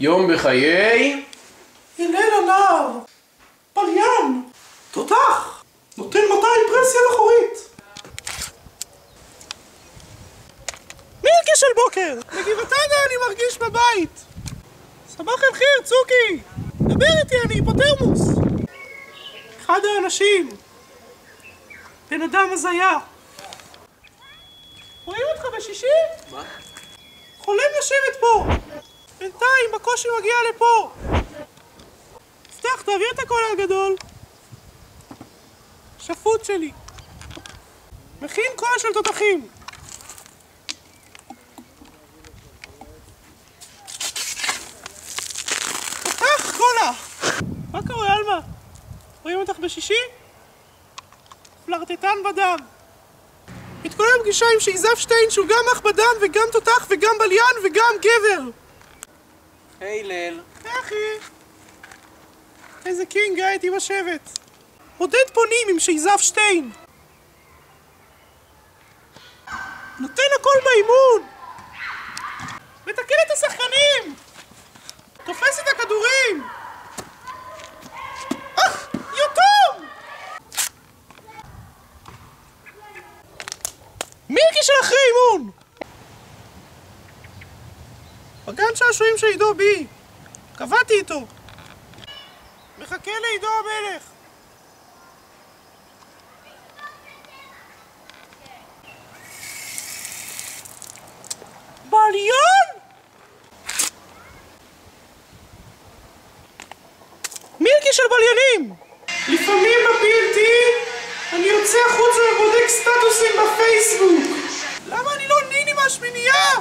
יום בחיי הלל הנער, פליין, תותח, נותן 200 פרסיה לחורית. מילקי של בוקר, בגבעתיים אני מרגיש בבית. סבח אל חיר, צוקי, דבר איתי, אני היפותרמוס. אחד האנשים, בן אדם הזיה. רואים אותך בשישי? מה? חולם לשבת פה. בינתיים בקושי מגיע לפה. פתח, תעביר את הקול הגדול. שפוט שלי. מכין קול של תותחים. פתח, קולה. מה קורה, אלמה? רואים אותך בשישי? פלרטטן בדם. מתכונן פגישה עם שייזף שטיין שהוא גם אח בדם וגם תותח וגם בליין וגם גבר. היי ליל. אחי. איזה קינג הייתי בשבט. עודד פונים עם שייזף שטיין. נותן הכל באימון. מתקן את השחקנים. תופס את הכדורים. יוטום! מילקי של אחרי אימון! בגן שעשועים של עידו בי. קבעתי איתו. מחכה לעידו המלך. בליון? מילקי של בליינים! לפעמים ב-PLT אני יוצא החוצה ובודק סטטוסים בפייסבוק. למה אני לא ניני מהשמינייה?